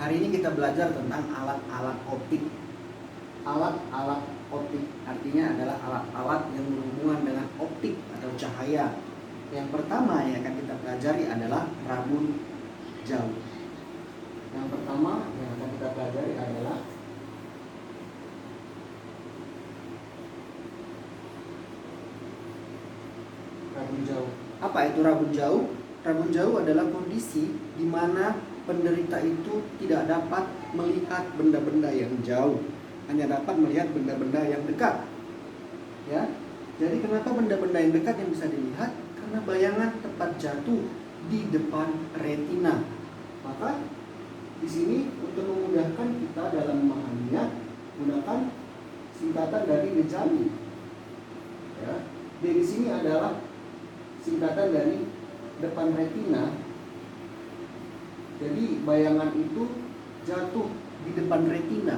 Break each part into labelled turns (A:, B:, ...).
A: Hari ini kita belajar tentang alat-alat optik. Alat-alat optik artinya adalah alat-alat yang berhubungan dengan optik atau cahaya. Yang pertama yang akan kita pelajari adalah rabun jauh. Yang pertama yang akan kita pelajari adalah rabun jauh. Apa itu rabun jauh? Rabun jauh adalah kondisi di mana penderita itu tidak dapat melihat benda-benda yang jauh, hanya dapat melihat benda-benda yang dekat. Ya, jadi kenapa benda-benda yang dekat yang bisa dilihat? Karena bayangan tepat jatuh di depan retina. Maka di sini untuk memudahkan kita dalam memahaminya, gunakan singkatan dari Dejali. Ya, di sini adalah singkatan dari depan retina. Jadi bayangan itu jatuh di depan retina.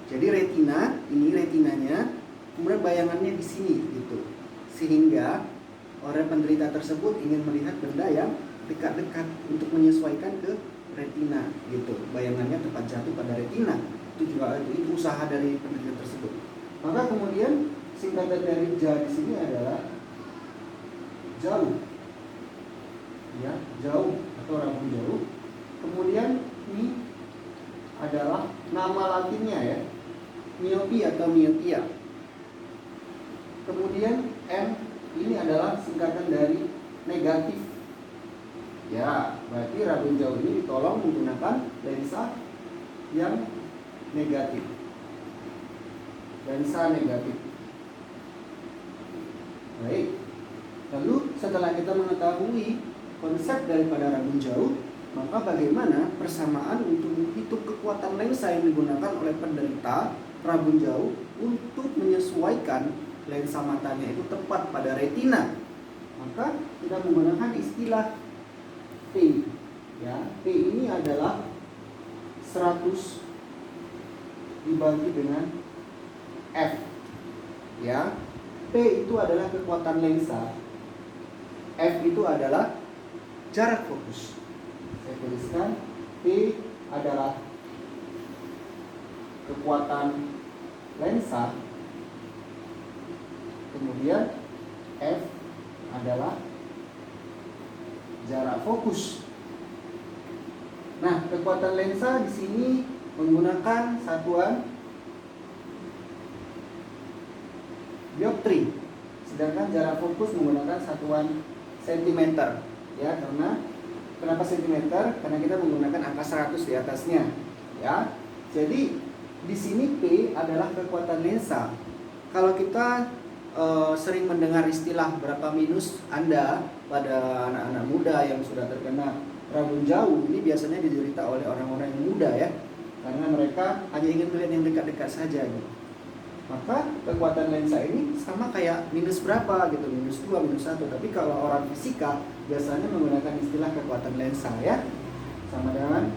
A: Jadi retina, ini retinanya, kemudian bayangannya di sini gitu. Sehingga orang penderita tersebut ingin melihat benda yang dekat-dekat untuk menyesuaikan ke retina gitu. Bayangannya tepat jatuh pada retina. Itu juga itu usaha dari penderita tersebut. Maka kemudian singkatan dari JA di sini adalah jauh. Ya, jauh atau rabun jauh. Kemudian ini adalah nama latinnya ya, miopi atau miopia. Kemudian M ini adalah singkatan dari negatif. Ya, berarti rabun jauh ini ditolong menggunakan lensa yang negatif. Lensa negatif. Baik. Lalu setelah kita mengetahui konsep daripada rabun jauh, maka bagaimana persamaan untuk menghitung kekuatan lensa yang digunakan oleh penderita rabun jauh untuk menyesuaikan lensa matanya itu tepat pada retina. Maka kita menggunakan istilah P. Ya, P ini adalah 100 dibagi dengan F. Ya, P itu adalah kekuatan lensa. F itu adalah jarak fokus. Saya tuliskan P adalah kekuatan lensa. Kemudian F adalah jarak fokus. Nah, kekuatan lensa di sini menggunakan satuan dioptri, sedangkan jarak fokus menggunakan satuan sentimeter. Ya, kenapa sentimeter? Karena kita menggunakan angka 100 di atasnya. Ya, jadi di sini P adalah kekuatan lensa. Kalau kita sering mendengar istilah berapa minus Anda pada anak-anak muda yang sudah terkena rabun jauh, ini biasanya diderita oleh orang-orang yang muda ya, karena mereka hanya ingin melihat yang dekat-dekat saja gitu. Maka kekuatan lensa ini sama kayak minus berapa gitu, minus 2, minus 1. Tapi kalau orang fisika biasanya menggunakan istilah kekuatan lensa ya, sama dengan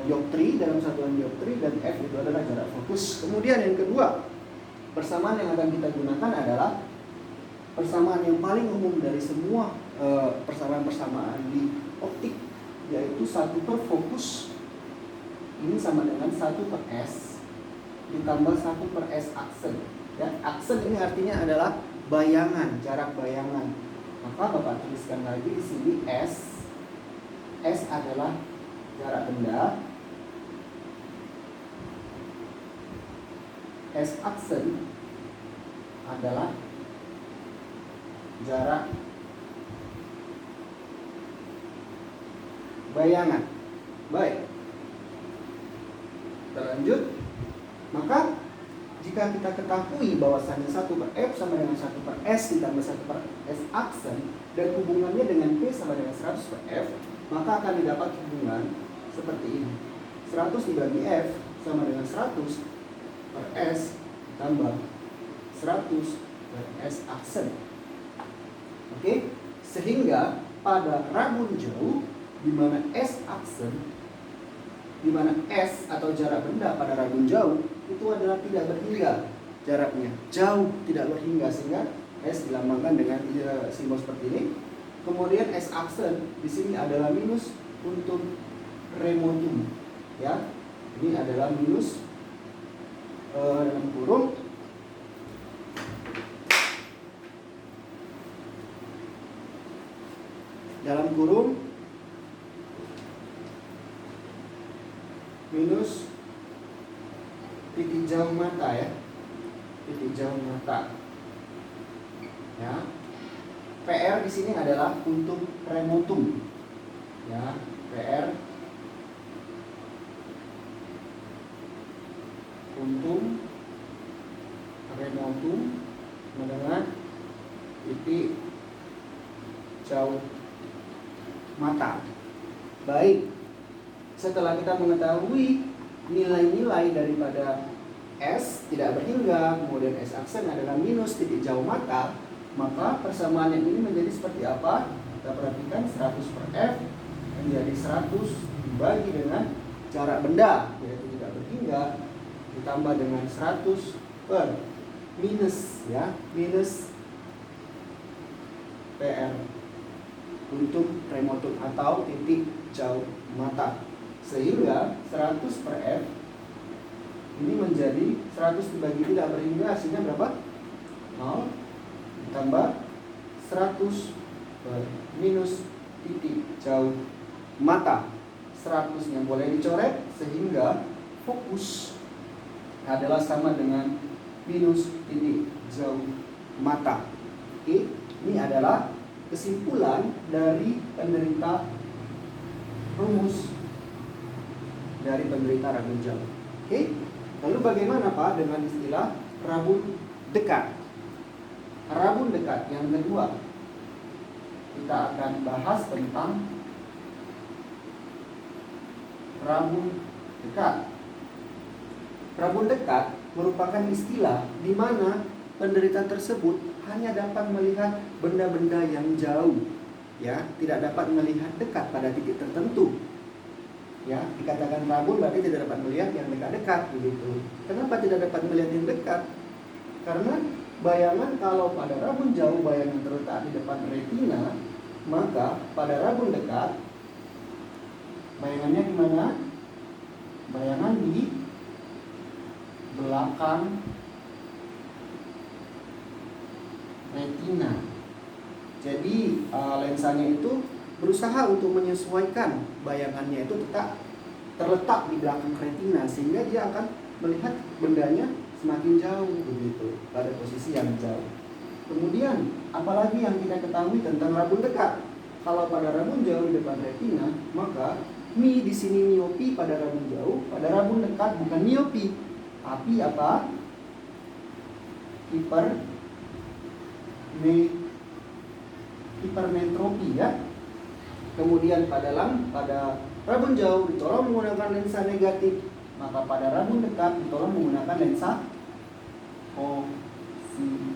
A: dioptri, dalam satuan dioptri, dan F itu adalah jarak fokus. Kemudian yang kedua, persamaan yang akan kita gunakan adalah persamaan yang paling umum dari semua persamaan-persamaan di optik, yaitu 1 per fokus ini sama dengan 1 per S ditambah 1 per S aksen. Ya, aksen ini artinya adalah bayangan, jarak bayangan. Maka Bapak tuliskan lagi di sini S. S adalah jarak benda. S aksen adalah jarak bayangan. Baik. Kita lanjut. Maka jika kita ketahui bahwasannya 1 per F sama dengan 1 per S ditambah 1 per S aksen, dan hubungannya dengan P sama dengan 100 per F, maka akan didapat hubungan seperti ini. 100 dibagi F sama dengan 100 per S tambah 100 per S aksen. Oke? Sehingga pada rabun jauh, di mana S aksen, di mana S atau jarak benda pada rabun jauh itu adalah tidak berhingga jaraknya, jauh tidak berhingga, sehingga S dilambangkan dengan simbol seperti ini. Kemudian S aksen di sini adalah minus untuk remotum. Ya, ini adalah minus dalam kurung minus titik jauh mata ya, titik jauh mata. Ya, PR di sini adalah puntum remotum. Ya, PR puntum remotum dengan titik jauh mata. Baik, setelah kita mengetahui nilai-nilai daripada S tidak berhingga, kemudian S aksen adalah minus titik jauh mata, maka persamaan yang ini menjadi seperti apa? Kita perhatikan 100 per F menjadi 100 dibagi dengan jarak benda, yaitu tidak berhingga, ditambah dengan 100 per minus ya, minus PR untuk remotum atau titik jauh mata, sehingga 100 per F ini menjadi 100 dibagi tidak berhingga, hasilnya berapa? 0 ditambah 100 per minus titik jauh mata. 100 yang boleh dicoret sehingga fokus adalah sama dengan minus titik jauh mata. Oke, ini adalah kesimpulan dari penderita rumus dari penderita rabun jauh. Oke, lalu bagaimana Pak dengan istilah rabun dekat? Rabun dekat yang kedua, kita akan bahas tentang rabun dekat. Rabun dekat merupakan istilah di mana penderita tersebut hanya dapat melihat benda-benda yang jauh, ya, tidak dapat melihat dekat pada titik tertentu. Ya, dikatakan rabun berarti tidak dapat melihat yang dekat-dekat begitu. Kenapa tidak dapat melihat yang dekat? Karena bayangan kalau pada rabun jauh bayangan terletak di depan retina, maka pada rabun dekat bayangannya di mana? Bayangan di belakang retina. Jadi lensanya itu berusaha untuk menyesuaikan bayangannya itu tetap terletak di belakang retina, sehingga dia akan melihat bendanya semakin jauh begitu, pada posisi yang jauh. Kemudian apalagi yang kita ketahui tentang rabun dekat? Kalau pada rabun jauh di depan retina, maka di sini miopi pada rabun jauh, pada rabun dekat bukan miopi, tapi apa? Hipermetropi ya. Kemudian pada rabun jauh ditolong menggunakan lensa negatif, maka pada rabun dekat ditolong menggunakan lensa positif.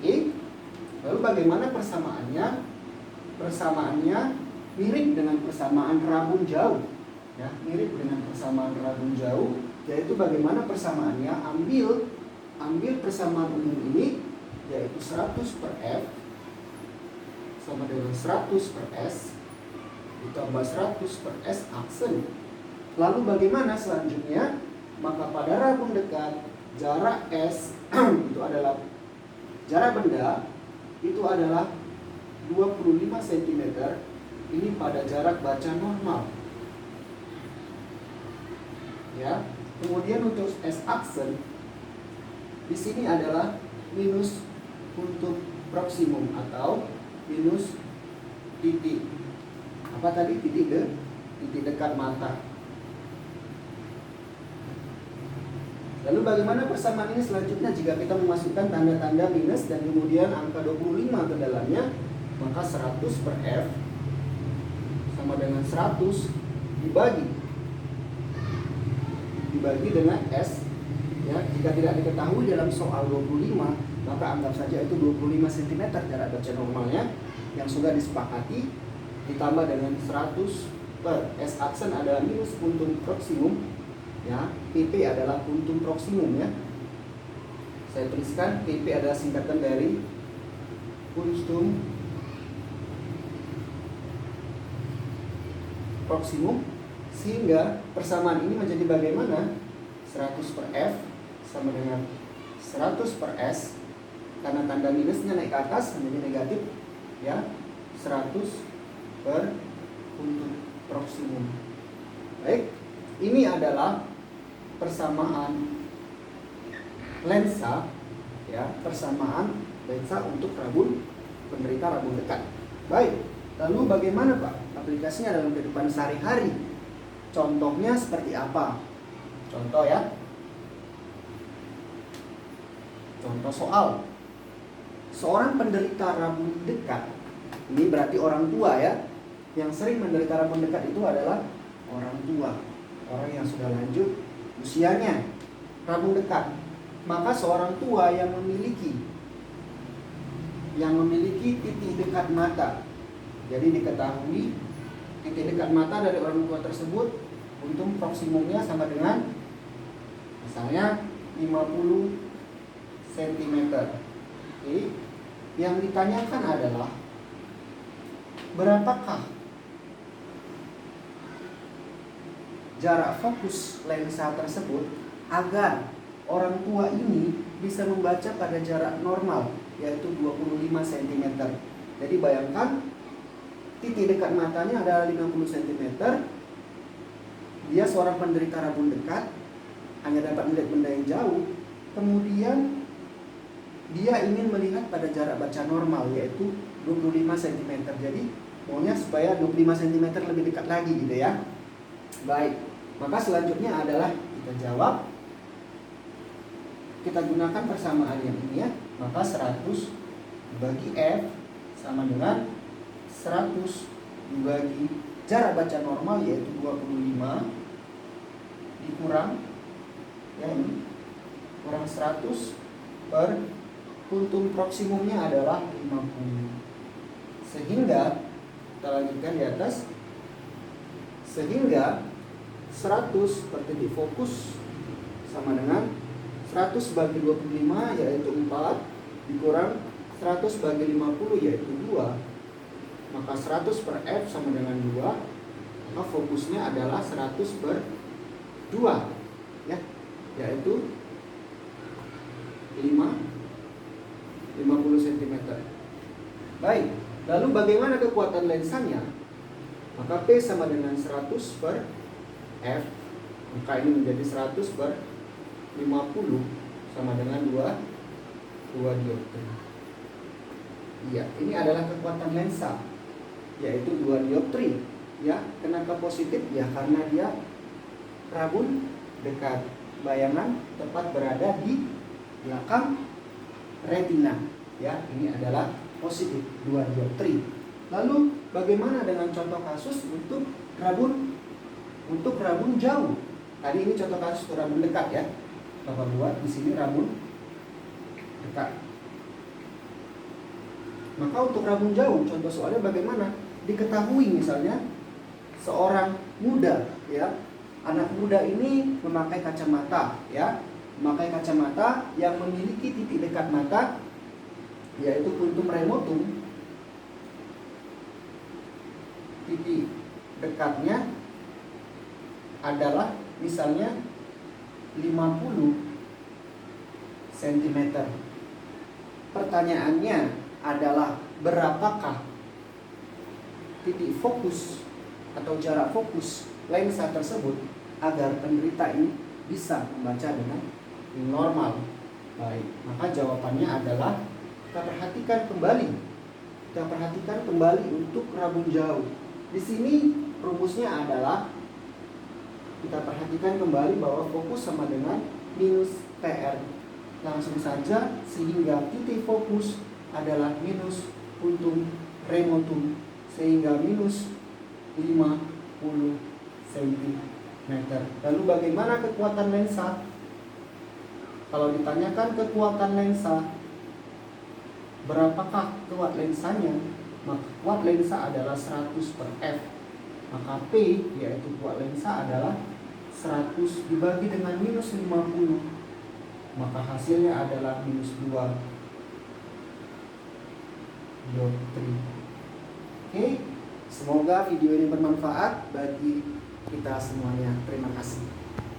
A: Oke. Lalu bagaimana persamaannya? Persamaannya mirip dengan persamaan rabun jauh. Ya, mirip dengan persamaan rabun jauh, yaitu bagaimana persamaannya? Ambil persamaan umum ini, yaitu 100 per F sama dengan 100 per S ditambah 100 per S aksen. Lalu bagaimana selanjutnya? Maka pada rabun dekat jarak S itu adalah jarak benda itu adalah 25 cm. Ini pada jarak baca normal. Ya. Kemudian untuk S aksen di sini adalah minus untuk proksimum atau minus titik apa tadi, titik dekat mata. Lalu bagaimana persamaan ini selanjutnya? Jika kita memasukkan tanda-tanda minus dan kemudian angka 25 ke dalamnya, maka 100 per F sama dengan 100 dibagi dengan S. Ya, jika tidak diketahui dalam soal 25, maka anggap saja itu 25 cm jarak baca normalnya yang sudah disepakati, ditambah dengan 100 per S aksen adalah minus puntum proksimum, ya, PP adalah puntum proksimum ya. Saya tuliskan PP adalah singkatan dari puntum proksimum, sehingga persamaan ini menjadi bagaimana? 100 per F sama dengan 100 per S, karena tanda minusnya naik ke atas menjadi negatif, ya, 100 per untuk proksimum. Baik, ini adalah persamaan lensa, ya, persamaan lensa untuk rabun penderita rabun dekat. Baik, lalu bagaimana Pak aplikasinya dalam kehidupan sehari-hari? Contohnya seperti apa? Contoh ya. Contoh soal. Seorang penderita rabun dekat, ini berarti orang tua ya. Yang sering menderita rabun dekat itu adalah orang tua, orang yang sudah lanjut usianya, rabun dekat. Maka seorang tua yang memiliki titik dekat mata, jadi diketahui titik dekat mata dari orang tua tersebut untuk proksimumnya sama dengan misalnya 50 cm. Oke. Yang ditanyakan adalah berapakah jarak fokus lensa tersebut agar orang tua ini bisa membaca pada jarak normal, yaitu 25 cm. Jadi bayangkan titik dekat matanya adalah 50 cm. Dia seorang penderita rabun dekat, hanya dapat melihat benda yang jauh. Kemudian dia ingin melihat pada jarak baca normal, yaitu 25 cm. Jadi maunya supaya 25 cm lebih dekat lagi gitu ya. Baik, maka selanjutnya adalah kita jawab. Kita gunakan persamaan yang ini ya. Maka 100 bagi F sama dengan 100 dibagi jarak baca normal, yaitu 25 dikurang ya ini kurang 100 per kuntum proksimumnya adalah 50. Sehingga kita lanjutkan di atas, sehingga 100 per titik fokus sama dengan 100 bagi 25 yaitu 4 dikurang 100 bagi 50 yaitu 2. Maka 100 per F sama dengan 2. Maka fokusnya adalah 100 per 2 ya, yaitu 50 cm. Baik, lalu bagaimana kekuatan lensanya? Maka P sama dengan 100 per F. Maka ini menjadi 100 per 50 sama dengan 2 dioptri. Iya, ini adalah kekuatan lensa, yaitu 2 dioptri. Ya, kenapa positif? Ya karena dia rabun dekat. Bayangan tepat berada di belakang retina. Ya, ini adalah positif 2 dioptri. Lalu bagaimana dengan contoh kasus untuk rabun jauh? Tadi ini contoh kasus untuk rabun dekat ya. Bapak buat di sini rabun dekat. Maka untuk rabun jauh, contoh soalnya bagaimana? Diketahui misalnya seorang muda ya, anak muda ini memakai kacamata ya, memakai kacamata yang memiliki titik dekat mata yaitu puntum remotum. Titik dekatnya adalah misalnya 50 cm. Pertanyaannya adalah berapakah titik fokus atau jarak fokus lensa tersebut agar penderita ini bisa membaca dengan normal. Baik, maka jawabannya adalah kita perhatikan kembali untuk rabun jauh. Di sini rumusnya adalah kita perhatikan kembali bahwa fokus sama dengan minus PR. Langsung saja, sehingga titik fokus adalah minus puntum remotum, sehingga minus 50 cm. Lalu bagaimana kekuatan lensa? Kalau ditanyakan kekuatan lensa, berapakah kuat lensanya? Maka kuat lensa adalah 100 per F. Maka P yaitu kuat lensa adalah 100 dibagi dengan minus 50. Maka hasilnya adalah minus 2 dioptri. Oke, Semoga video ini bermanfaat bagi kita semuanya. Terima kasih.